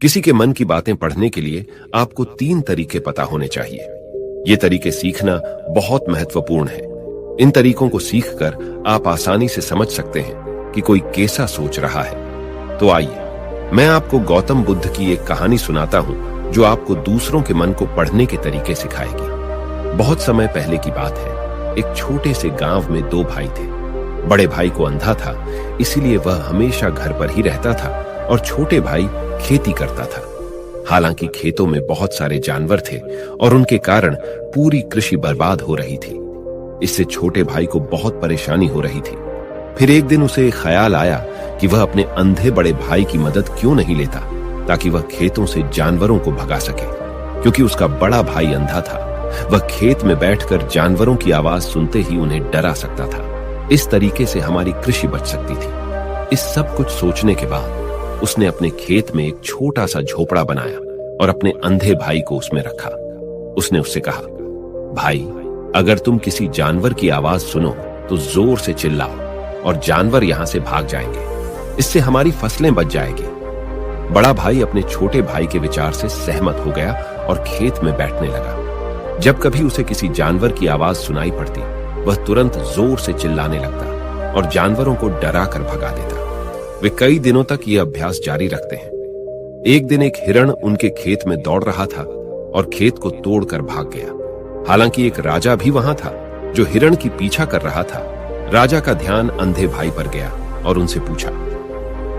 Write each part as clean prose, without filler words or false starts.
किसी के मन की बातें पढ़ने के लिए आपको 3 तरीके पता होने चाहिए। ये तरीके सीखना बहुत महत्वपूर्ण है। इन तरीकों को सीखकर आप आसानी से समझ सकते हैं कि कोई कैसा सोच रहा है। तो आइए मैं आपको गौतम बुद्ध की एक कहानी सुनाता हूं जो आपको दूसरों के मन को पढ़ने के तरीके सिखाएगी। बहुत समय पहले की बात है। एक छोटे से गांव में 2 भाई थे। बड़े भाई को अंधा था, इसीलिए वह हमेशा घर पर ही रहता था और छोटे भाई खेती करता था। हालांकि खेतों में बहुत सारे जानवर थे और उनके कारण पूरी कृषि बर्बाद हो रही थी। इससे छोटे भाई को बहुत परेशानी हो रही थी। फिर एक दिन उसे ख्याल आया कि वह अपने अंधे बड़े भाई की मदद क्यों नहीं लेता, ताकि वह खेतों से जानवरों को भगा सके। क्योंकि उसका बड़ा भाई अंधा था, वह खेत में बैठकर जानवरों की आवाज सुनते ही उन्हें डरा सकता था। इस तरीके से हमारी कृषि बच सकती थी। इस सब कुछ सोचने के बाद उसने अपने खेत में एक छोटा सा झोपड़ा बनाया और अपने अंधे भाई को उसमें रखा। उसने उससे कहा, भाई, अगर तुम किसी जानवर की आवाज सुनो तो जोर से चिल्लाओ और जानवर यहां से भाग जाएंगे। इससे हमारी फसलें बच जाएगी। बड़ा भाई अपने छोटे भाई के विचार से सहमत हो गया और खेत में बैठने लगा। जब कभी उसे किसी जानवर की आवाज सुनाई पड़ती, वह तुरंत जोर से चिल्लाने लगता और जानवरों को डरा कर भगा देता। वे कई दिनों तक यह अभ्यास जारी रखते हैं। एक दिन एक हिरण उनके खेत में दौड़ रहा था और खेत को तोड़कर भाग गया। हालांकि एक राजा भी वहां था जो हिरण की पीछा कर रहा था। राजा का ध्यान अंधे भाई पर गया और उनसे पूछा,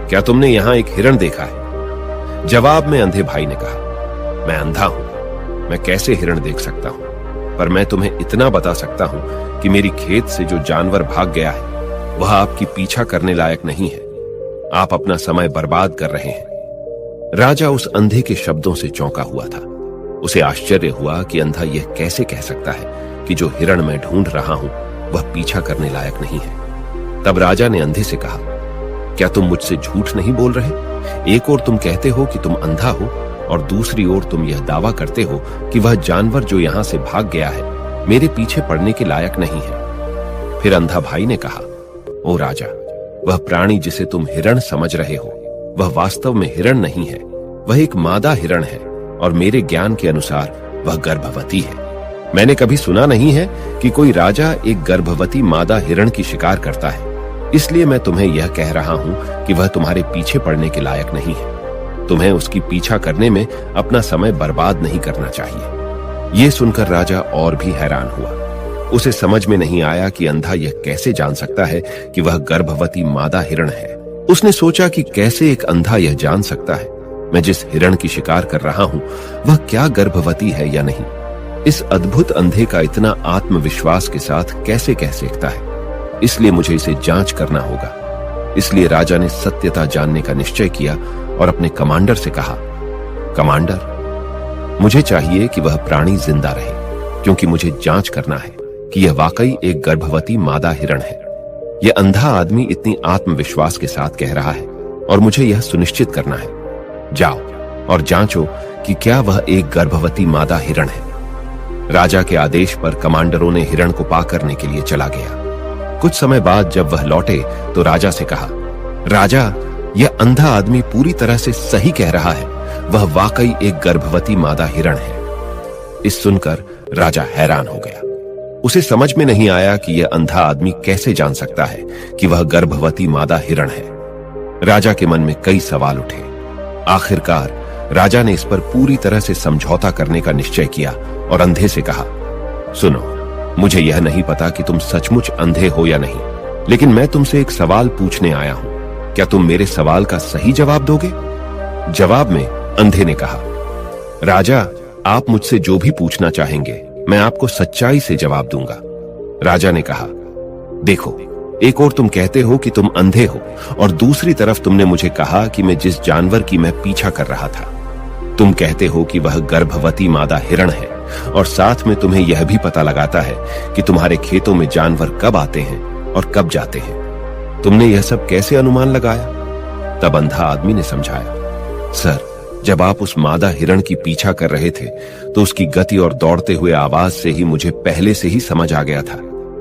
क्या तुमने यहां एक हिरण देखा है? जवाब में अंधे भाई ने कहा, मैं अंधा हूं, मैं कैसे हिरण देख सकता हूं? पर मैं तुम्हें इतना बता सकता हूं कि मेरी खेत से जो जानवर भाग गया है वह आपकी पीछा करने लायक नहीं है। आप अपना समय बर्बाद कर रहे हैं। राजा उस अंधे के शब्दों से चौंका हुआ था। उसे आश्चर्य हुआ कि अंधा यह कैसे कह सकता है कि जो हिरण मैं ढूंढ रहा हूं वह पीछा करने लायक नहीं है। तब राजा ने अंधे से कहा, क्या तुम मुझसे झूठ नहीं बोल रहे? एक ओर तुम कहते हो कि तुम अंधा हो और दूसरी ओर तुम यह दावा करते हो कि वह जानवर जो यहां से भाग गया है मेरे पीछे पड़ने के लायक नहीं है। फिर अंधा भाई ने कहा, ओ राजा, वह प्राणी जिसे तुम हिरण समझ रहे हो वह वास्तव में हिरण नहीं है। वह एक मादा हिरण है और मेरे ज्ञान के अनुसार वह गर्भवती है। मैंने कभी सुना नहीं है कि कोई राजा एक गर्भवती मादा हिरण की शिकार करता है। इसलिए मैं तुम्हें यह कह रहा हूं कि वह तुम्हारे पीछे पड़ने के लायक नहीं है। तुम्हें उसकी पीछा करने में अपना समय बर्बाद नहीं करना चाहिए। यह सुनकर राजा और भी हैरान हुआ। उसे समझ में नहीं आया कि अंधा यह कैसे जान सकता है कि वह गर्भवती मादा हिरण है। उसने सोचा कि कैसे एक अंधा यह जान सकता है मैं जिस हिरण की शिकार कर रहा हूं वह क्या गर्भवती है या नहीं। इस अद्भुत अंधे का इतना आत्मविश्वास के साथ कैसे कह सकता है? इसलिए मुझे इसे जांच करना होगा। इसलिए राजा ने सत्यता जानने का निश्चय किया और अपने कमांडर से कहा, कमांडर, मुझे चाहिए कि वह प्राणी जिंदा रहे, क्योंकि मुझे जांच करना है कि यह वाकई एक गर्भवती मादा हिरण है। यह अंधा आदमी इतनी आत्मविश्वास के साथ कह रहा है और मुझे यह सुनिश्चित करना है। जाओ और जांचो कि क्या वह एक गर्भवती मादा हिरण है। राजा के आदेश पर कमांडरों ने हिरण को पा करने के लिए चला गया। कुछ समय बाद जब वह लौटे तो राजा से कहा, राजा, यह अंधा आदमी पूरी तरह से सही कह रहा है। वह वाकई एक गर्भवती मादा हिरण है। इस सुनकर राजा हैरान हो गया। उसे समझ में नहीं आया कि यह अंधा आदमी कैसे जान सकता है कि वह गर्भवती मादा हिरण है। राजा के मन में कई सवाल उठे। आखिरकार राजा ने इस पर पूरी तरह से समझौता करने का निश्चय किया और अंधे से कहा, सुनो, मुझे यह नहीं पता कि तुम सचमुच अंधे हो या नहीं, लेकिन मैं तुमसे एक सवाल पूछने आया हूं। क्या तुम मेरे सवाल का सही जवाब दोगे? जवाब में अंधे ने कहा, राजा, आप मुझसे जो भी पूछना चाहेंगे मैं आपको सच्चाई से जवाब दूंगा। राजा ने कहा, देखो, एक ओर तुम कहते हो कि तुम अंधे हो और दूसरी तरफ तुमने मुझे कहा कि मैं जिस जानवर की मैं पीछा कर रहा था, तुम कहते हो कि वह गर्भवती मादा हिरण है और साथ में तुम्हें यह भी पता लगाता है कि तुम्हारे खेतों में जानवर कब आते हैं और कब जाते हैं। तुमने यह सब कैसे अनुमान लगाया? तब अंधा आदमी ने समझाया, सर, जब आप उस मादा हिरण की पीछा कर रहे थे तो उसकी गति और दौड़ते हुए आवाज से ही मुझे पहले से ही समझ आ गया था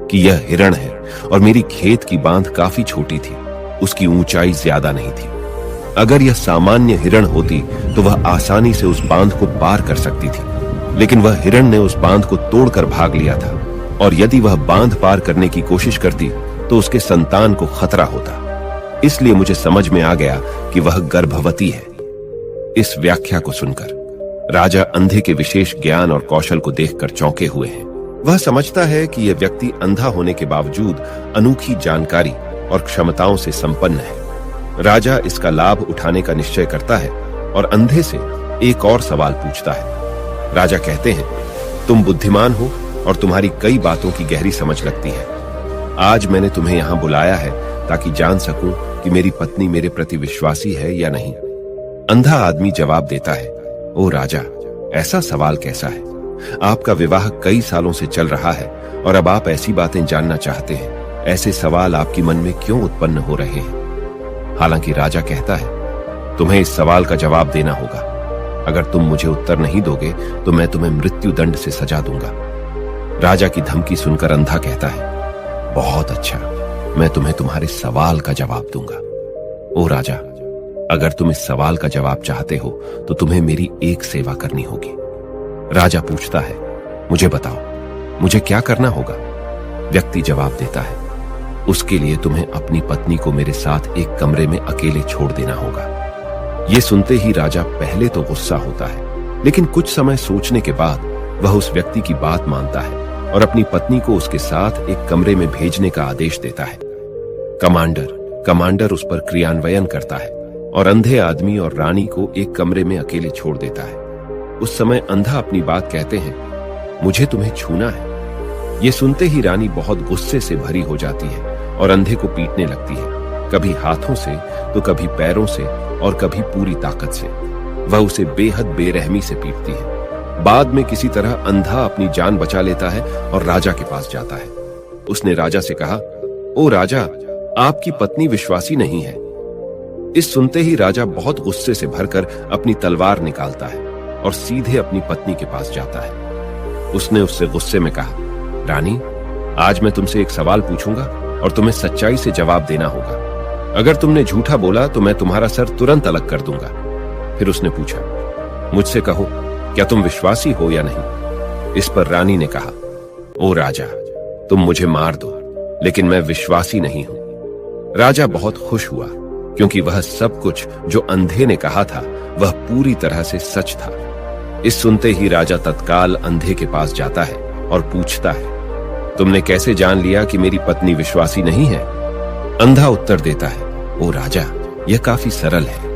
कि यह हिरण है और मेरी खेत की बांध काफी छोटी थी, उसकी ऊंचाई ज्यादा नहीं थी। अगर यह सामान्य हिरण होती तो वह आसानी से उस बांध को पार कर सकती थी, लेकिन वह हिरण ने उस बांध को तोड़कर भाग लिया था, और यदि वह बांध पार करने की कोशिश करती तो उसके संतान को खतरा होता। इसलिए मुझे समझ में आ गया कि वह गर्भवती है। इस व्याख्या को सुनकर राजा अंधे के विशेष ज्ञान और कौशल को देखकर चौंके हुए हैं। वह समझता है कि यह व्यक्ति अंधा होने के बावजूद अनोखी जानकारी और क्षमताओं से संपन्न है। राजा इसका लाभ उठाने का निश्चय करता है और अंधे से एक और सवाल पूछता है। राजा कहते हैं, तुम बुद्धिमान हो और तुम्हारी कई बातों की गहरी समझ लगती है। आज मैंने तुम्हें यहां बुलाया है ताकि जान सकूं कि मेरी पत्नी मेरे प्रति विश्वासी है या नहीं। अंधा आदमी जवाब देता है, ओ राजा, ऐसा सवाल कैसा है? आपका विवाह कई सालों से चल रहा है और अब आप ऐसी बातें जानना चाहते हैं। ऐसे सवाल आपके मन में क्यों उत्पन्न हो रहे हैं? हालांकि राजा कहता है, तुम्हें इस सवाल का जवाब देना होगा। अगर तुम मुझे उत्तर नहीं दोगे तो मैं तुम्हें मृत्यु दंड से सजा दूंगा। राजा की धमकी सुनकर अंधा कहता है, बहुत अच्छा, मैं तुम्हें तुम्हारे सवाल का जवाब दूंगा। ओ राजा, अगर तुम इस सवाल का जवाब चाहते हो तो तुम्हें मेरी एक सेवा करनी होगी। राजा पूछता है, मुझे बताओ, मुझे क्या करना होगा? व्यक्ति जवाब देता है, उसके लिए तुम्हें अपनी पत्नी को मेरे साथ एक कमरे में अकेले छोड़ देना होगा। यह सुनते ही राजा पहले तो गुस्सा होता है, लेकिन कुछ समय सोचने के बाद वह उस व्यक्ति की बात मानता है और अपनी पत्नी को उसके साथ एक कमरे में भेजने का आदेश देता है। कमांडर उस पर क्रियान्वयन करता है और अंधे आदमी और रानी को एक कमरे में अकेले छोड़ देता है। उस समय अंधा अपनी बात कहते हैं, मुझे तुम्हें छूना है। ये सुनते ही रानी बहुत गुस्से से भरी हो जाती है और अंधे को पीटने लगती है, कभी हाथों से तो कभी पैरों से और कभी पूरी ताकत से। वह उसे बेहद बेरहमी से पीटती है। बाद में किसी तरह अंधा अपनी जान बचा लेता है और राजा के पास जाता है। उसने राजा से कहा, ओ राजा, आपकी पत्नी विश्वासी नहीं है। इस सुनते ही राजा बहुत गुस्से से भरकर अपनी तलवार निकालता है और सीधे अपनी पत्नी के पास जाता है। उसने उससे गुस्से में कहा, रानी, आज मैं तुमसे एक सवाल पूछूंगा और तुम्हें सच्चाई से जवाब देना होगा। अगर तुमने झूठा बोला तो मैं तुम्हारा सर तुरंत अलग कर दूंगा। फिर उसने पूछा, मुझसे कहो, क्या तुम विश्वासी हो या नहीं? इस पर रानी ने कहा, ओ राजा, तुम मुझे मार दो, लेकिन मैं विश्वासी नहीं हूं। राजा बहुत खुश हुआ क्योंकि वह सब कुछ जो अंधे ने कहा था वह पूरी तरह से सच था। इस सुनते ही राजा तत्काल अंधे के पास जाता है और पूछता है, तुमने कैसे जान लिया कि मेरी पत्नी विश्वासी नहीं है? अंधा उत्तर देता है, ओ राजा, यह काफी सरल है।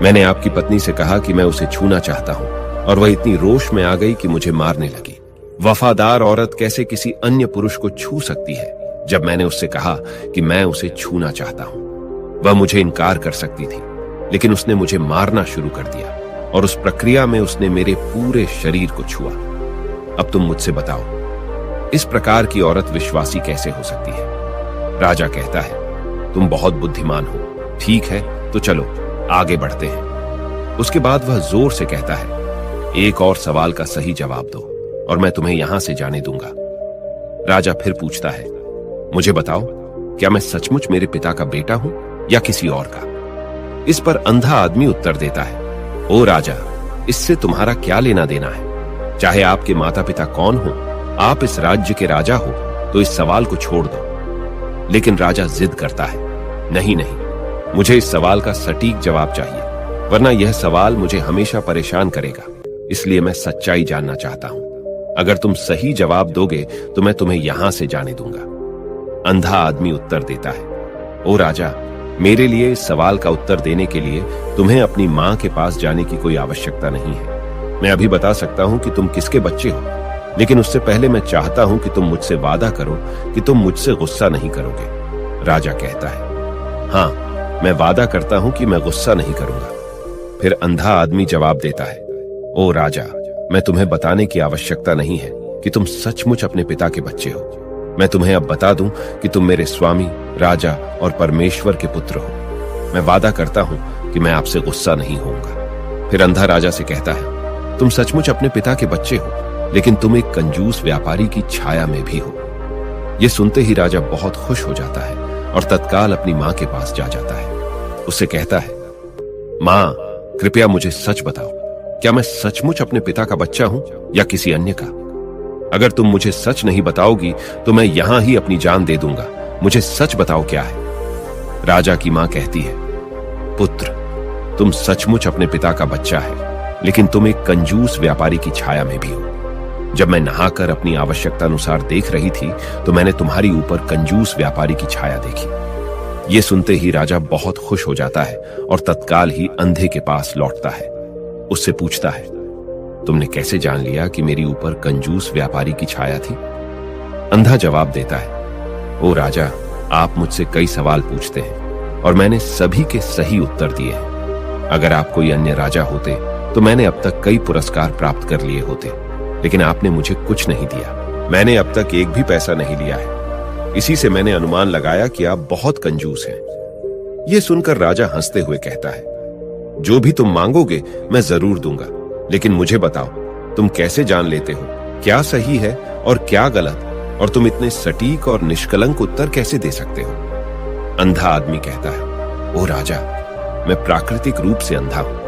मैंने आपकी पत्नी से कहा कि मैं उसे छूना चाहता हूं और वह इतनी रोष में आ गई कि मुझे मारने लगी। वफादार औरत कैसे किसी अन्य पुरुष को छू सकती है? जब मैंने उससे कहा कि मैं उसे छूना चाहता हूं, वह मुझे इनकार कर सकती थी, लेकिन उसने मुझे मारना शुरू कर दिया और उस प्रक्रिया में उसने मेरे पूरे शरीर को छुआ। अब तुम मुझसे बताओ, इस प्रकार की औरत विश्वासी कैसे हो सकती है? राजा कहता है, तुम बहुत बुद्धिमान हो। ठीक है, तो चलो आगे बढ़ते हैं। उसके बाद वह जोर से कहता है, एक और सवाल का सही जवाब दो और मैं तुम्हें यहां से जाने दूंगा। राजा फिर पूछता है, मुझे बताओ, क्या मैं सचमुच मेरे पिता का बेटा हूं या किसी और का? इस पर अंधा आदमी उत्तर देता है, ओ राजा, इससे तुम्हारा क्या लेना देना है? चाहे आपके माता पिता कौन हो, आप इस राज्य के राजा हो, तो इस सवाल को छोड़ दो। लेकिन राजा जिद करता है, नहीं, मुझे इस सवाल का सटीक जवाब चाहिए, वरना यह सवाल मुझे हमेशा परेशान करेगा। इसलिए मैं सच्चाई जानना चाहता हूं। अगर तुम सही जवाब दोगे तो मैं तुम्हें यहां से जाने दूंगा। अंधा आदमी उत्तर देता है, ओ राजा, मेरे लिए इस सवाल का उत्तर देने के लिए तुम्हें अपनी मां के पास जाने की कोई आवश्यकता नहीं है। मैं अभी बता सकता हूं कि तुम किसके बच्चे हो, लेकिन उससे पहले मैं चाहता हूं कि तुम मुझसे वादा करो कि तुम मुझसे गुस्सा नहीं करोगे। राजा कहता है, हां, मैं वादा करता हूं कि मैं गुस्सा नहीं करूंगा। फिर अंधा आदमी जवाब देता है, ओ राजा, मैं तुम्हें बताने की आवश्यकता नहीं है कि तुम सचमुच अपने पिता के बच्चे हो। मैं तुम्हें अब बता दूं कि तुम मेरे स्वामी, राजा और परमेश्वर के पुत्र हो। मैं वादा करता हूं कि मैं आपसे गुस्सा नहीं होऊंगा। फिर अंधा राजा से कहता है, तुम सचमुच अपने पिता के बच्चे हो, लेकिन तुम एक कंजूस व्यापारी की छाया में भी हो। यह सुनते ही राजा बहुत खुश हो जाता है और तत्काल अपनी मां के पास जा जाता है। उससे कहता है, मां, कृपया मुझे सच बताओ, क्या मैं सचमुच अपने पिता का बच्चा हूं या किसी अन्य का? अगर तुम मुझे सच नहीं बताओगी तो मैं यहां ही अपनी जान दे दूंगा। मुझे सच बताओ क्या है। राजा की मां कहती है, पुत्र, तुम सचमुच अपने पिता का बच्चा है, लेकिन तुम एक कंजूस व्यापारी की छाया में भी हो। जब मैं नहाकर अपनी आवश्यकता अनुसार देख रही थी तो मैंने तुम्हारी ऊपर कंजूस व्यापारी की छाया देखी। यह सुनते ही राजा बहुत खुश हो जाता है और तत्काल ही अंधे के पास लौटता है। उससे पूछता है, तुमने कैसे जान लिया कि मेरी ऊपर कंजूस व्यापारी की छाया थी? अंधा जवाब देता है, ओ राजा, आप मुझसे कई सवाल पूछते हैं और मैंने सभी के सही उत्तर दिए हैं। अगर आप कोई अन्य राजा होते तो मैंने अब तक कई पुरस्कार प्राप्त कर लिए होते, लेकिन आपने मुझे कुछ नहीं दिया। मैंने अब तक एक भी पैसा नहीं लिया है। इसी से मैंने अनुमान लगाया कि आप बहुत कंजूस हैं। यह सुनकर राजा हंसते हुए कहता है, जो भी तुम मांगोगे मैं जरूर दूंगा, लेकिन मुझे बताओ, तुम कैसे जान लेते हो क्या सही है और क्या गलत, और तुम इतने सटीक और निष्कलंक उत्तर कैसे दे सकते हो? अंधा आदमी कहता है, ओ राजा, मैं प्राकृतिक रूप से अंधा हूं।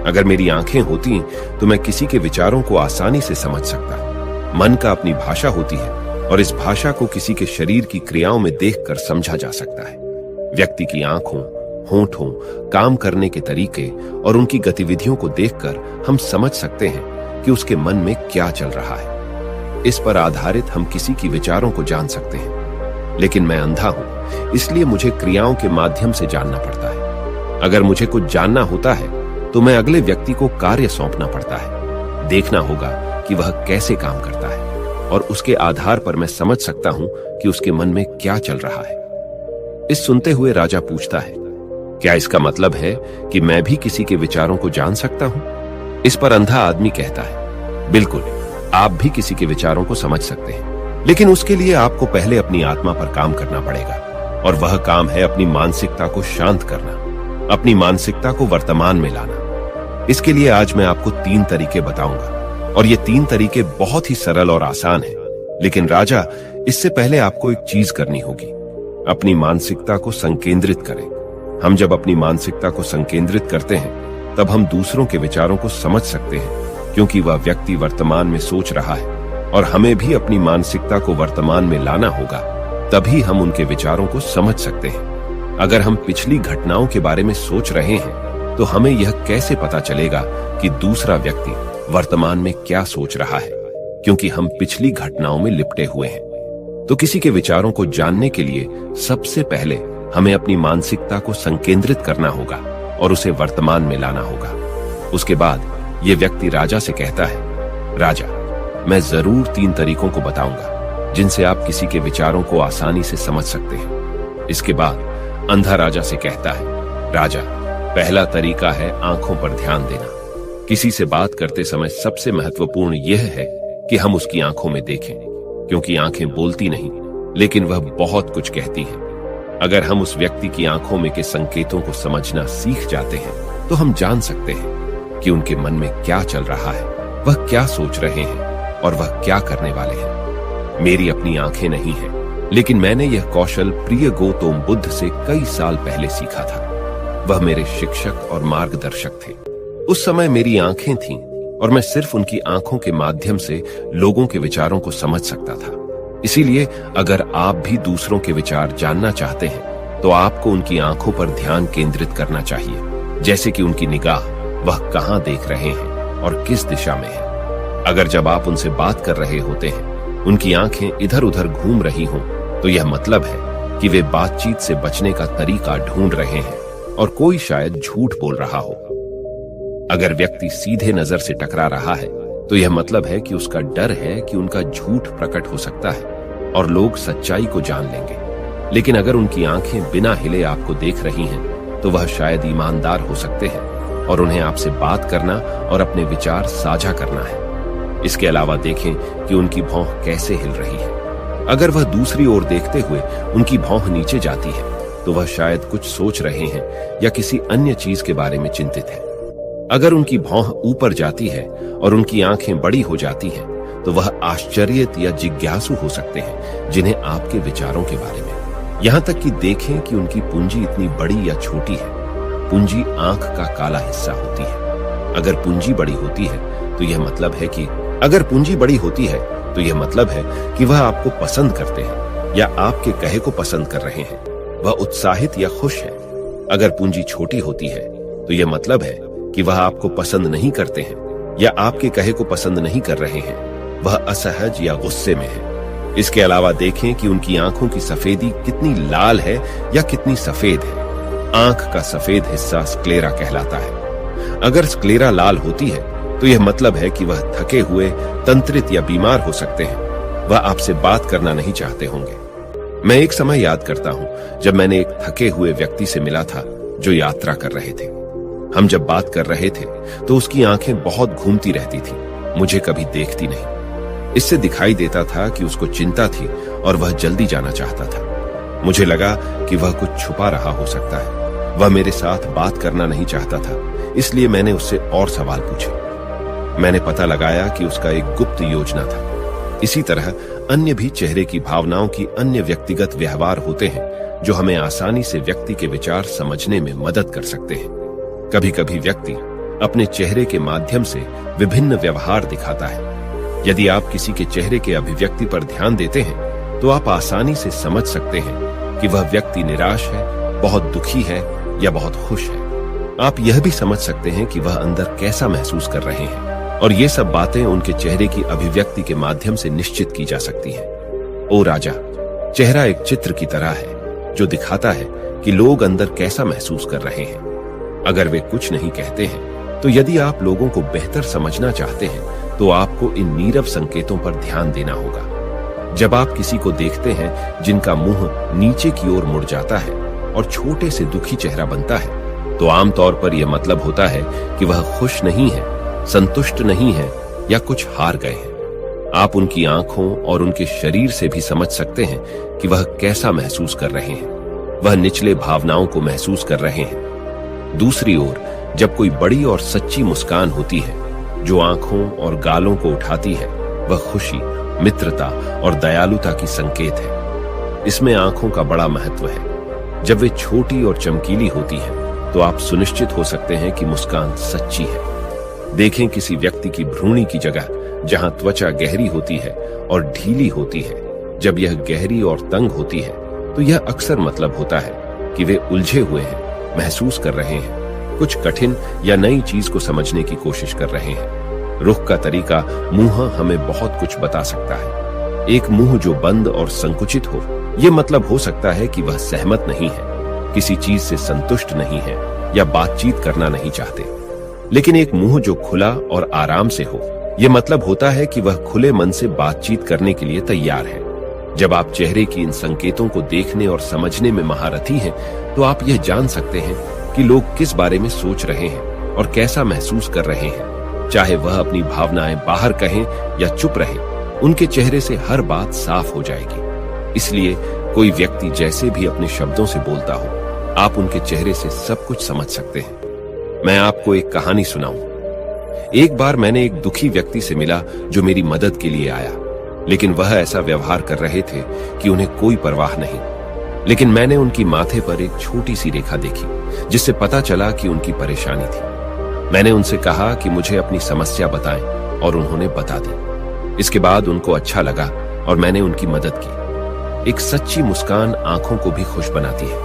अगर मेरी आंखें होती तो मैं किसी के विचारों को आसानी से समझ सकता। मन का अपनी भाषा होती है और इस भाषा को किसी के शरीर की क्रियाओं में देखकर समझा जा सकता है। व्यक्ति की आंखों, होठों, काम करने के तरीके और उनकी गतिविधियों को देखकर हम समझ सकते हैं कि उसके मन में क्या चल रहा है। इस पर आधारित हम किसी की विचारों को जान सकते हैं। लेकिन मैं अंधा हूं, इसलिए मुझे क्रियाओं के माध्यम से जानना पड़ता है। अगर मुझे कुछ जानना होता है तो मैं अगले व्यक्ति को कार्य सौंपना पड़ता है। देखना होगा कि वह कैसे काम करता है और उसके आधार पर मैं समझ सकता हूं कि उसके मन में क्या चल रहा है। इस सुनते हुए राजा पूछता है, क्या इसका मतलब है कि मैं भी किसी के विचारों को जान सकता हूं? इस पर अंधा आदमी कहता है, बिल्कुल, आप भी किसी के विचारों को समझ सकते हैं, लेकिन उसके लिए आपको पहले अपनी आत्मा पर काम करना पड़ेगा, और वह काम है अपनी मानसिकता को शांत करना, अपनी मानसिकता को वर्तमान में लाना। इसके लिए आज मैं आपको 3 तरीके बताऊंगा, और ये 3 तरीके बहुत ही सरल और आसान हैं। लेकिन राजा, इससे पहले आपको एक चीज करनी होगी, अपनी मानसिकता को संकेंद्रित करें। हम जब अपनी मानसिकता को संकेंद्रित करते हैं तब हम दूसरों के विचारों को समझ सकते हैं, क्योंकि वह व्यक्ति वर्तमान में सोच रहा है, और हमें भी अपनी मानसिकता को वर्तमान में लाना होगा, तभी हम उनके विचारों को समझ सकते हैं। अगर हम पिछली घटनाओं के बारे में सोच रहे हैं तो हमें यह कैसे पता चलेगा कि दूसरा व्यक्ति वर्तमान में क्या सोच रहा है, क्योंकि हम पिछली घटनाओं में लिपटे हुए हैं। तो किसी के विचारों को जानने के लिए सबसे पहले हमें अपनी मानसिकता को संकेंद्रित करना होगा और उसे वर्तमान में लाना होगा। उसके बाद यह व्यक्ति राजा से कहता है, राजा, मैं जरूर 3 तरीकों को बताऊंगा जिनसे आप किसी के विचारों को आसानी से समझ सकते हैं। इसके बाद अंधा राजा से कहता है, राजा, पहला तरीका है आंखों पर ध्यान देना। किसी से बात करते समय सबसे महत्वपूर्ण यह है कि हम उसकी आंखों में देखें, क्योंकि आंखें बोलती नहीं, लेकिन वह बहुत कुछ कहती हैं। अगर हम उस व्यक्ति की आंखों में के संकेतों को समझना सीख जाते हैं तो हम जान सकते हैं कि उनके मन में क्या चल रहा है, वह क्या सोच रहे हैं और वह क्या करने वाले हैं। मेरी अपनी आंखें नहीं हैं, लेकिन मैंने यह कौशल प्रिय गौतम बुद्ध से कई साल पहले सीखा था। वह मेरे शिक्षक और मार्गदर्शक थे। उस समय मेरी आंखें थीं और मैं सिर्फ उनकी आंखों के माध्यम से लोगों के विचारों को समझ सकता था। इसीलिए अगर आप भी दूसरों के विचार जानना चाहते हैं तो आपको उनकी आंखों पर ध्यान केंद्रित करना चाहिए, जैसे कि उनकी निगाह, वह कहां देख रहे हैं और किस दिशा में है। अगर जब आप उनसे बात कर रहे होते हैं उनकी आंखें इधर उधर घूम रही हों तो यह मतलब है कि वे बातचीत से बचने का तरीका ढूंढ रहे हैं और कोई शायद झूठ बोल रहा हो। अगर व्यक्ति सीधे नजर से टकरा रहा है तो यह मतलब है कि उसका डर है कि उनका झूठ प्रकट हो सकता है और लोग सच्चाई को जान लेंगे। लेकिन अगर उनकी आंखें बिना हिले आपको देख रही हैं तो वह शायद ईमानदार हो सकते हैं और उन्हें आपसे बात करना और अपने विचार साझा करना है। इसके अलावा देखें कि उनकी भौं कैसे हिल रही है। अगर वह दूसरी ओर देखते हुए उनकी भौं नीचे जाती है तो वह शायद कुछ सोच रहे हैं या किसी अन्य चीज के बारे में चिंतित है। अगर उनकी भौं ऊपर जाती है और उनकी आंखें बड़ी हो जाती हैं तो वह आश्चर्यित या जिज्ञासु हो सकते हैं जिन्हें आपके विचारों के बारे में, यहां तक कि देखें कि उनकी पूंजी इतनी बड़ी या छोटी है। पूंजी आंख का काला हिस्सा होती है। अगर पूंजी बड़ी होती है तो यह मतलब है कि वह आपको पसंद करते हैं या आपके कहे को पसंद कर रहे हैं। वह उत्साहित या खुश है। अगर पूंजी छोटी होती है तो यह मतलब है कि वह आपको पसंद नहीं करते हैं या आपके कहे को पसंद नहीं कर रहे हैं। वह असहज या गुस्से में है। इसके अलावा देखें कि उनकी आंखों की सफेदी कितनी लाल है या कितनी सफेद है। आंख का सफेद हिस्सा स्क्लेरा कहलाता है। अगर स्क्लेरा लाल होती है तो यह मतलब है कि वह थके हुए, तंत्रित या बीमार हो सकते हैं। वह आपसे बात करना नहीं चाहते होंगे। मैं एक समय याद करता हूं जब मैंने एक थके हुए व्यक्ति से मिला था जो यात्रा कर रहे थे। हम जब बात कर रहे थे तो उसकी आंखें बहुत घूमती रहती थी, मुझे कभी देखती नहीं। इससे दिखाई देता था कि उसको चिंता थी और वह जल्दी जाना चाहता था। मुझे लगा कि वह कुछ छुपा रहा हो सकता है। वह मेरे साथ बात करना नहीं चाहता था, इसलिए मैंने उससे और सवाल पूछे। मैंने पता लगाया कि उसका एक गुप्त योजना था। इसी तरह अन्य भी चेहरे की भावनाओं की अन्य व्यक्तिगत व्यवहार होते हैं जो हमें आसानी से व्यक्ति के विचार समझने में मदद कर सकते हैं। कभी कभी व्यक्ति अपने चेहरे के माध्यम से विभिन्न व्यवहार दिखाता है। यदि आप किसी के चेहरे के अभिव्यक्ति पर ध्यान देते हैं तो आप आसानी से समझ सकते हैं कि वह व्यक्ति निराश है, बहुत दुखी है या बहुत खुश है। आप यह भी समझ सकते हैं कि वह अंदर कैसा महसूस कर रहे हैं, और ये सब बातें उनके चेहरे की अभिव्यक्ति के माध्यम से निश्चित की जा सकती हैं। ओ राजा, चेहरा एक चित्र की तरह है जो दिखाता है कि लोग अंदर कैसा महसूस कर रहे हैं। अगर वे कुछ नहीं कहते हैं तो यदि आप लोगों को बेहतर समझना चाहते हैं तो आपको इन नीरव संकेतों पर ध्यान देना होगा। जब आप किसी को देखते हैं जिनका मुंह नीचे की ओर मुड़ जाता है और छोटे से दुखी चेहरा बनता है तो आमतौर पर यह मतलब होता है कि वह खुश नहीं है, संतुष्ट नहीं है या कुछ हार गए हैं। आप उनकी आंखों और उनके शरीर से भी समझ सकते हैं कि वह कैसा महसूस कर रहे हैं। वह निचले भावनाओं को महसूस कर रहे हैं। दूसरी ओर, जब कोई बड़ी और सच्ची मुस्कान होती है जो आंखों और गालों को उठाती है, वह खुशी, मित्रता और दयालुता की संकेत है। इसमें आंखों का बड़ा महत्व है। जब वे छोटी और चमकीली होती हैं तो आप सुनिश्चित हो सकते हैं कि मुस्कान सच्ची है। देखें किसी व्यक्ति की भ्रूणी की जगह जहां त्वचा गहरी होती है और ढीली होती है। जब यह गहरी और तंग होती है तो यह अक्सर मतलब होता है कि वे उलझे हुए हैं, महसूस कर रहे हैं, कुछ कठिन या नई चीज को समझने की कोशिश कर रहे हैं। रुख का तरीका मुंह हमें बहुत कुछ बता सकता है। एक मुंह जो बंद और संकुचित हो, यह मतलब हो सकता है कि वह सहमत नहीं है, किसी चीज से संतुष्ट नहीं है या बातचीत करना नहीं चाहते। लेकिन एक मुंह जो खुला और आराम से हो, यह मतलब होता है कि वह खुले मन से बातचीत करने के लिए तैयार है। जब आप चेहरे की इन संकेतों को देखने और समझने में महारथी हैं, तो आप यह जान सकते हैं कि लोग किस बारे में सोच रहे हैं और कैसा महसूस कर रहे हैं। चाहे वह अपनी भावनाएं बाहर कहें या चुप रहे, उनके चेहरे से हर बात साफ हो जाएगी। इसलिए कोई व्यक्ति जैसे भी अपने शब्दों से बोलता हो, आप उनके चेहरे से सब कुछ समझ सकते हैं। मैं आपको एक कहानी सुनाऊं। एक बार मैंने एक दुखी व्यक्ति से मिला जो मेरी मदद के लिए आया, लेकिन वह ऐसा व्यवहार कर रहे थे कि उन्हें कोई परवाह नहीं। लेकिन मैंने उनकी माथे पर एक छोटी सी रेखा देखी जिससे पता चला कि उनकी परेशानी थी। मैंने उनसे कहा कि मुझे अपनी समस्या बताएं और उन्होंने बता दी। इसके बाद उनको अच्छा लगा और मैंने उनकी मदद की। एक सच्ची मुस्कान आंखों को भी खुश बनाती है।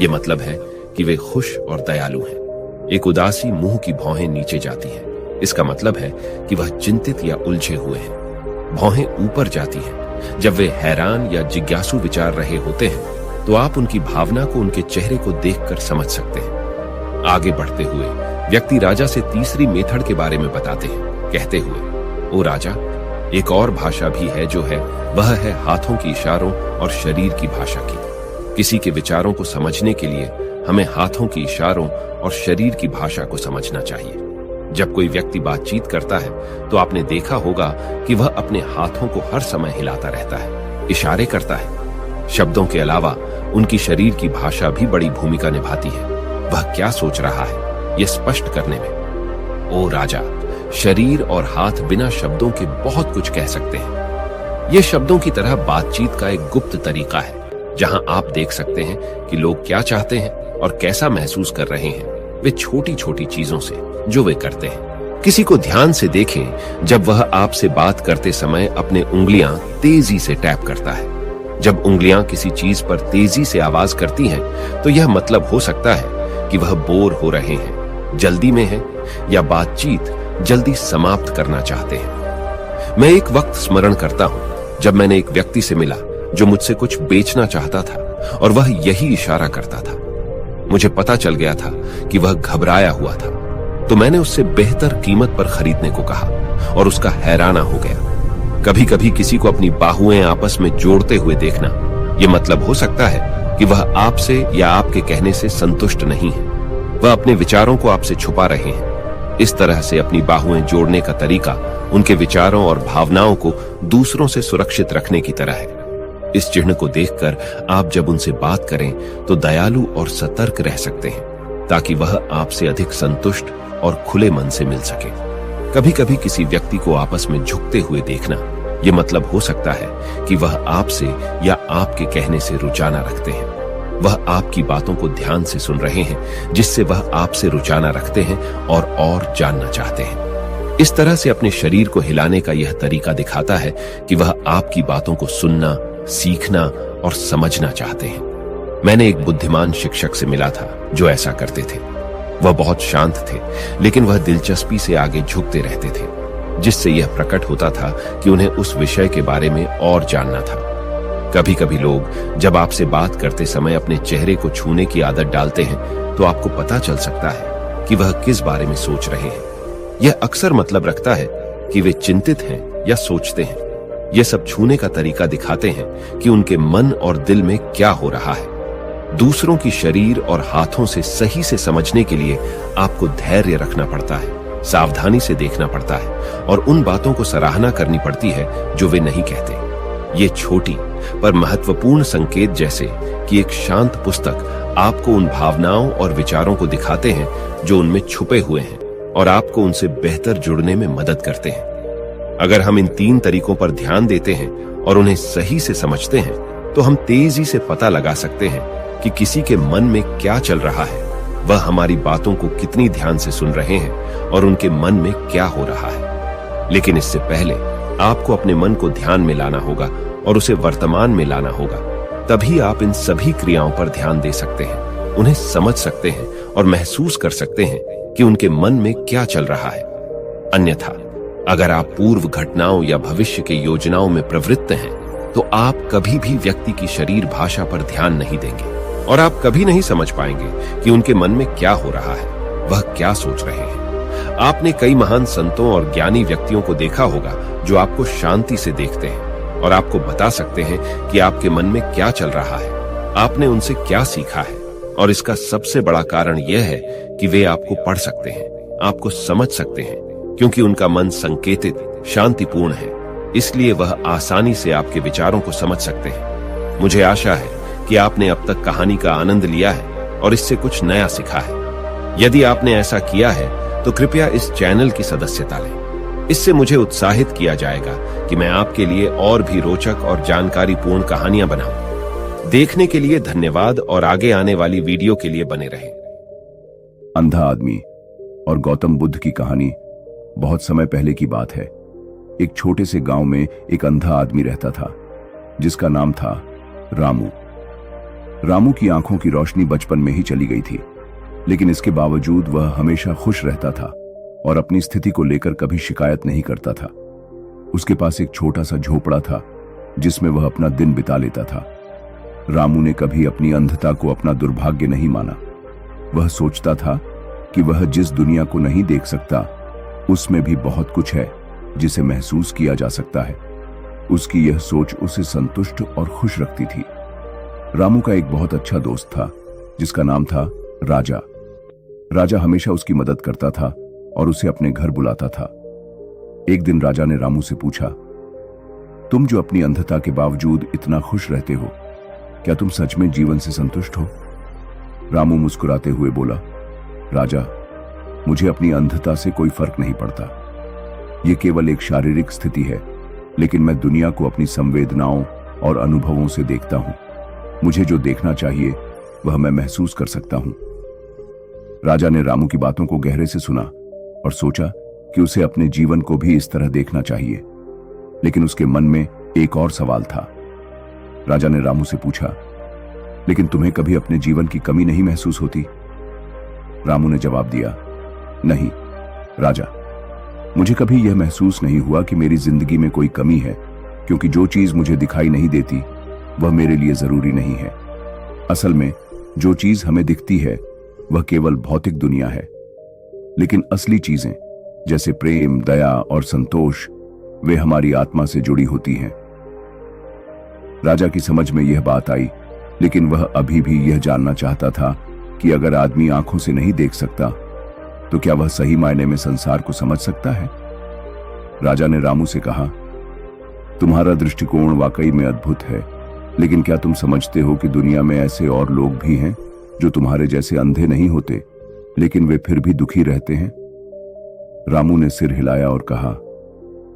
ये मतलब है कि वे खुश और दयालु हैं। एक उदासी मुंह की भौहें नीचे जाती हैं। इसका मतलब है कि वह चिंतित या उलझे हुए हैं। भौहें ऊपर जाती हैं जब वे हैरान या जिज्ञासु विचार रहे होते हैं, तो आप उनकी भावना को उनके चेहरे को देखकर समझ सकते हैं। आगे बढ़ते हुए व्यक्ति राजा से तीसरी मेथड के बारे में बताते हैं, कहते हुए, ओ राजा, एक और भाषा भी है जो है, वह है हाथों के इशारों और शरीर की भाषा की। किसी के विचारों को समझने के लिए हमें हाथों के इशारों और शरीर की भाषा को समझना चाहिए। जब कोई व्यक्ति बातचीत करता है तो आपने देखा होगा कि वह अपने हाथों को हर समय हिलाता रहता है, इशारे करता है। शब्दों के अलावा उनकी शरीर की भाषा भी बड़ी भूमिका निभाती है। वह क्या सोच रहा है, यह स्पष्ट करने में। ओ राजा, शरीर और हाथ बिना शब्दों के बहुत कुछ कह सकते हैं। यह शब्दों की तरह बातचीत का एक गुप्त तरीका है, जहां आप देख सकते हैं कि लोग क्या चाहते हैं और कैसा महसूस कर रहे हैं। वे छोटी छोटी चीजों से जो वे करते हैं। किसी को ध्यान से देखें जब वह आपसे बात करते समय अपने उंगलियां तेजी से टैप करता है। जब उंगलियां किसी चीज पर तेजी से आवाज करती हैं, तो यह मतलब हो सकता है कि वह बोर हो रहे हैं, जल्दी में हैं या बातचीत जल्दी समाप्त करना चाहते हैं। मैं एक वक्त स्मरण करता हूं जब मैंने एक व्यक्ति से मिला जो मुझसे कुछ बेचना चाहता था और वह यही इशारा करता था। मुझे पता चल गया था कि वह घबराया हुआ था, तो मैंने उससे बेहतर कीमत पर खरीदने को कहा और उसका हैराना हो गया। कभी कभी किसी को अपनी बाहुएं आपस में जोड़ते हुए देखना, यह मतलब हो सकता है कि वह आपसे या आपके कहने से संतुष्ट नहीं है। वह अपने विचारों को आपसे छुपा रहे हैं। इस तरह से अपनी बाहुएं जोड़ने का तरीका उनके विचारों और भावनाओं को दूसरों से सुरक्षित रखने की तरह है। इस चिन्ह को देखकर आप जब उनसे बात करें तो दयालु और सतर्क रह सकते हैं, ताकि वह आपसे अधिक संतुष्ट और खुले मन से मिल सके। कभी कभी किसी व्यक्ति को आपस में झुकते हुए देखना, यह मतलब हो सकता है कि वह आपसे या आपके कहने से रुचाना रखते हैं। वह आपकी बातों को ध्यान से सुन रहे हैं, जिससे वह आपसे रुचाना रखते हैं और जानना चाहते हैं। इस तरह से अपने शरीर को हिलाने का यह तरीका दिखाता है कि वह आपकी बातों को सुनना, सीखना और समझना चाहते हैं। मैंने एक बुद्धिमान शिक्षक से मिला था जो ऐसा करते थे। वह बहुत शांत थे, लेकिन वह दिलचस्पी से आगे झुकते रहते थे, जिससे यह प्रकट होता था कि उन्हें उस विषय के बारे में और जानना था। कभी कभी लोग जब आपसे बात करते समय अपने चेहरे को छूने की आदत डालते हैं, तो आपको पता चल सकता है कि वह किस बारे में सोच रहे हैं। यह अक्सर मतलब रखता है कि वे चिंतित हैं या सोचते हैं। यह सब छूने का तरीका दिखाते हैं कि उनके मन और दिल में क्या हो रहा है। दूसरों की शरीर और हाथों से सही से समझने के लिए आपको धैर्य रखना पड़ता है, सावधानी से देखना पड़ता है और उन बातों को सराहना करनी पड़ती है जो वे नहीं कहते। ये छोटी पर महत्वपूर्ण संकेत, जैसे कि एक शांत पुस्तक, आपको उन भावनाओं और विचारों को दिखाते हैं जो उनमें छुपे हुए हैं और आपको उनसे बेहतर जुड़ने में मदद करते हैं। अगर हम इन 3 तरीकों पर ध्यान देते हैं और उन्हें सही से समझते हैं, तो हम तेजी से पता लगा सकते हैं कि किसी के मन में क्या चल रहा है, वह हमारी बातों को कितनी ध्यान से सुन रहे हैं और उनके मन में क्या हो रहा है। लेकिन इससे पहले आपको अपने मन को ध्यान में लाना होगा और उसे वर्तमान में लाना होगा। तभी आप इन सभी क्रियाओं पर ध्यान दे सकते हैं, उन्हें समझ सकते हैं और महसूस कर सकते हैं कि उनके मन में क्या चल रहा है। अन्यथा अगर आप पूर्व घटनाओं या भविष्य के योजनाओं में प्रवृत्त हैं, तो आप कभी भी व्यक्ति की शरीर भाषा पर ध्यान नहीं देंगे और आप कभी नहीं समझ पाएंगे कि उनके मन में क्या हो रहा है, वह क्या सोच रहे हैं। आपने कई महान संतों और ज्ञानी व्यक्तियों को देखा होगा जो आपको शांति से देखते हैं और आपको बता सकते हैं कि आपके मन में क्या चल रहा है, आपने उनसे क्या सीखा है। और इसका सबसे बड़ा कारण यह है कि वे आपको पढ़ सकते हैं, आपको समझ सकते हैं, क्योंकि उनका मन संकेतित, शांतिपूर्ण है। इसलिए वह आसानी से आपके विचारों को समझ सकते हैं। मुझे आशा है कि आपने अब तक कहानी का आनंद लिया है और इससे कुछ नया सीखा है। यदि आपने ऐसा किया है तो कृपया इस चैनल की सदस्यता लें। इससे मुझे उत्साहित किया जाएगा कि मैं आपके लिए और भी रोचक और जानकारीपूर्ण कहानियां बनाऊं। देखने के लिए धन्यवाद और आगे आने वाली वीडियो के लिए बने रहें। अंधा आदमी और गौतम बुद्ध की कहानी बहुत समय पहले की बात है। एक छोटे से गांव में एक अंधा आदमी रहता था जिसका नाम था रामू। रामू की आंखों की रोशनी बचपन में ही चली गई थी, लेकिन इसके बावजूद वह हमेशा खुश रहता था और अपनी स्थिति को लेकर कभी शिकायत नहीं करता था। उसके पास एक छोटा सा झोपड़ा था जिसमें वह अपना दिन बिता लेता था। रामू ने कभी अपनी अंधता को अपना दुर्भाग्य नहीं माना। वह सोचता था कि वह जिस दुनिया को नहीं देख सकता, उसमें भी बहुत कुछ है जिसे महसूस किया जा सकता है। उसकी यह सोच उसे संतुष्ट और खुश रखती थी। रामू का एक बहुत अच्छा दोस्त था जिसका नाम था राजा। राजा हमेशा उसकी मदद करता था और उसे अपने घर बुलाता था। एक दिन राजा ने रामू से पूछा, तुम जो अपनी अंधता के बावजूद इतना खुश रहते हो, क्या तुम सच में जीवन से संतुष्ट हो? रामू मुस्कुराते हुए बोला, राजा, मुझे अपनी अंधता से कोई फर्क नहीं पड़ता। यह केवल एक शारीरिक स्थिति है, लेकिन मैं दुनिया को अपनी संवेदनाओं और अनुभवों से देखता हूं। मुझे जो देखना चाहिए वह मैं महसूस कर सकता हूं। राजा ने रामू की बातों को गहरे से सुना और सोचा कि उसे अपने जीवन को भी इस तरह देखना चाहिए। लेकिन उसके मन में एक और सवाल था। राजा ने रामू से पूछा, लेकिन तुम्हें कभी अपने जीवन की कमी नहीं महसूस होती? रामू ने जवाब दिया, नहीं राजा, मुझे कभी यह महसूस नहीं हुआ कि मेरी जिंदगी में कोई कमी है, क्योंकि जो चीज मुझे दिखाई नहीं देती वह मेरे लिए जरूरी नहीं है। असल में जो चीज हमें दिखती है वह केवल भौतिक दुनिया है, लेकिन असली चीजें जैसे प्रेम, दया और संतोष वे हमारी आत्मा से जुड़ी होती हैं। राजा की समझ में यह बात आई, लेकिन वह अभी भी यह जानना चाहता था कि अगर आदमी आंखों से नहीं देख सकता तो क्या वह सही मायने में संसार को समझ सकता है? राजा ने रामू से कहा, तुम्हारा दृष्टिकोण वाकई में अद्भुत है, लेकिन क्या तुम समझते हो कि दुनिया में ऐसे और लोग भी हैं जो तुम्हारे जैसे अंधे नहीं होते, लेकिन वे फिर भी दुखी रहते हैं? रामू ने सिर हिलाया और कहा,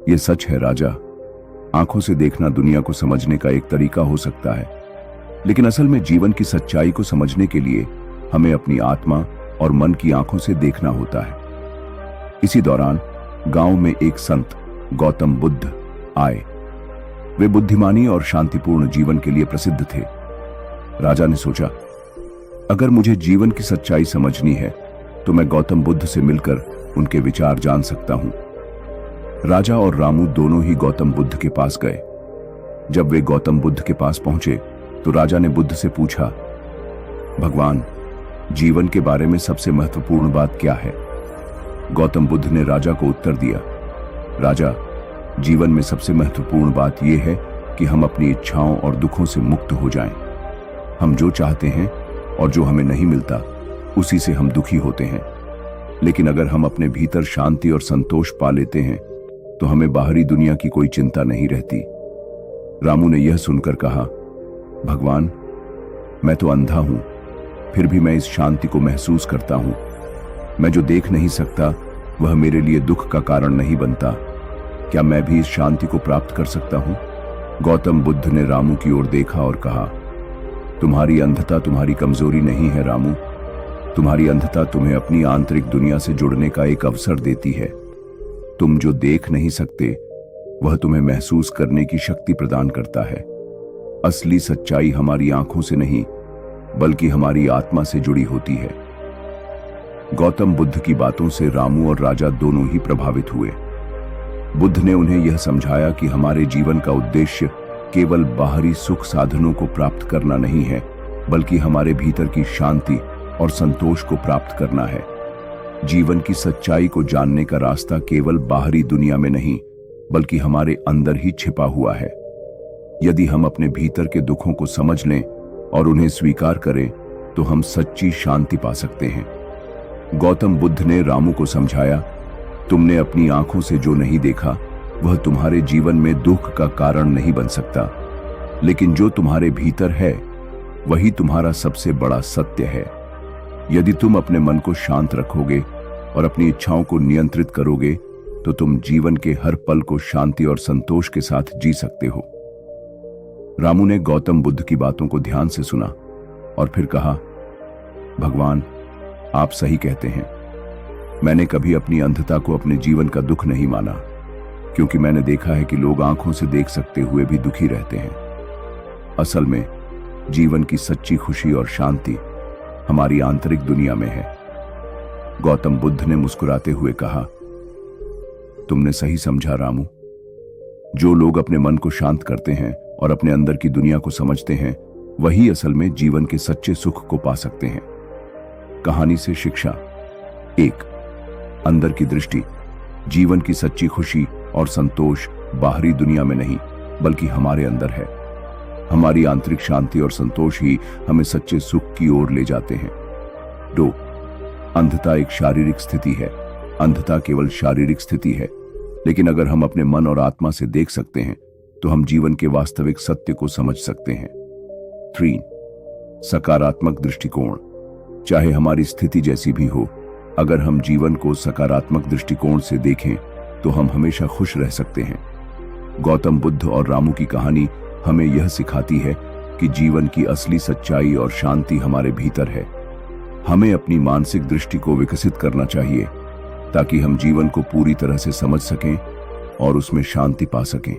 यह सच है राजा, आंखों से देखना दुनिया को समझने का एक तरीका हो सकता है, लेकिन असल में जीवन की सच्चाई को समझने के लिए हमें अपनी आत्मा और मन की आंखों से देखना होता है। इसी दौरान गांव में एक संत गौतम बुद्ध आए। वे बुद्धिमानी और शांतिपूर्ण जीवन के लिए प्रसिद्ध थे। राजा ने सोचा, अगर मुझे जीवन की सच्चाई समझनी है तो मैं गौतम बुद्ध से मिलकर उनके विचार जान सकता हूं। राजा और रामू दोनों ही गौतम बुद्ध के पास गए। जब वे गौतम बुद्ध के पास पहुंचे तो राजा ने बुद्ध से पूछा, भगवान, जीवन के बारे में सबसे महत्वपूर्ण बात क्या है? गौतम बुद्ध ने राजा को उत्तर दिया, राजा, जीवन में सबसे महत्वपूर्ण बात यह है कि हम अपनी इच्छाओं और दुखों से मुक्त हो जाएं। हम जो चाहते हैं और जो हमें नहीं मिलता उसी से हम दुखी होते हैं, लेकिन अगर हम अपने भीतर शांति और संतोष पा लेते हैं तो हमें बाहरी दुनिया की कोई चिंता नहीं रहती। रामू ने यह सुनकर कहा, भगवान, मैं तो अंधा हूं, फिर भी मैं इस शांति को महसूस करता हूं। मैं जो देख नहीं सकता वह मेरे लिए दुख का कारण नहीं बनता। क्या मैं भी इस शांति को प्राप्त कर सकता हूं? गौतम बुद्ध ने रामू की ओर देखा और कहा, तुम्हारी अंधता तुम्हारी कमजोरी नहीं है रामू, तुम्हारी अंधता तुम्हें अपनी आंतरिक दुनिया से जुड़ने का एक अवसर देती है। तुम जो देख नहीं सकते वह तुम्हें महसूस करने की शक्ति प्रदान करता है। असली सच्चाई हमारी आंखों से नहीं बल्कि हमारी आत्मा से जुड़ी होती है। गौतम बुद्ध की बातों से रामू और राजा दोनों ही प्रभावित हुए। बुद्ध ने उन्हें यह समझाया कि हमारे जीवन का उद्देश्य केवल बाहरी सुख साधनों को प्राप्त करना नहीं है, बल्कि हमारे भीतर की शांति और संतोष को प्राप्त करना है। जीवन की सच्चाई को जानने का रास्ता केवल बाहरी दुनिया में नहीं बल्कि हमारे अंदर ही छिपा हुआ है। यदि हम अपने भीतर के दुखों को समझ लें और उन्हें स्वीकार करें तो हम सच्ची शांति पा सकते हैं। गौतम बुद्ध ने रामू को समझाया, तुमने अपनी आंखों से जो नहीं देखा वह तुम्हारे जीवन में दुख का कारण नहीं बन सकता, लेकिन जो तुम्हारे भीतर है वही तुम्हारा सबसे बड़ा सत्य है। यदि तुम अपने मन को शांत रखोगे और अपनी इच्छाओं को नियंत्रित करोगे तो तुम जीवन के हर पल को शांति और संतोष के साथ जी सकते हो। रामू ने गौतम बुद्ध की बातों को ध्यान से सुना और फिर कहा, भगवान, आप सही कहते हैं। मैंने कभी अपनी अंधता को अपने जीवन का दुख नहीं माना, क्योंकि मैंने देखा है कि लोग आंखों से देख सकते हुए भी दुखी रहते हैं। असल में जीवन की सच्ची खुशी और शांति हमारी आंतरिक दुनिया में है। गौतम बुद्ध ने मुस्कुराते हुए कहा, तुमने सही समझा रामू। जो लोग अपने मन को शांत करते हैं और अपने अंदर की दुनिया को समझते हैं वही असल में जीवन के सच्चे सुख को पा सकते हैं। कहानी से शिक्षा। 1. अंदर की दृष्टि। जीवन की सच्ची खुशी और संतोष बाहरी दुनिया में नहीं बल्कि हमारे अंदर है। हमारी आंतरिक शांति और संतोष ही हमें सच्चे सुख की ओर ले जाते हैं। 2. अंधता एक शारीरिक स्थिति है। अंधता केवल शारीरिक स्थिति है, लेकिन अगर हम अपने मन और आत्मा से देख सकते हैं तो हम जीवन के वास्तविक सत्य को समझ सकते हैं। 3. सकारात्मक दृष्टिकोण। चाहे हमारी स्थिति जैसी भी हो, अगर हम जीवन को सकारात्मक दृष्टिकोण से देखें तो हम हमेशा खुश रह सकते हैं। गौतम बुद्ध और रामू की कहानी हमें यह सिखाती है कि जीवन की असली सच्चाई और शांति हमारे भीतर है। हमें अपनी मानसिक दृष्टि को विकसित करना चाहिए ताकि हम जीवन को पूरी तरह से समझ सकें और उसमें शांति पा सकें।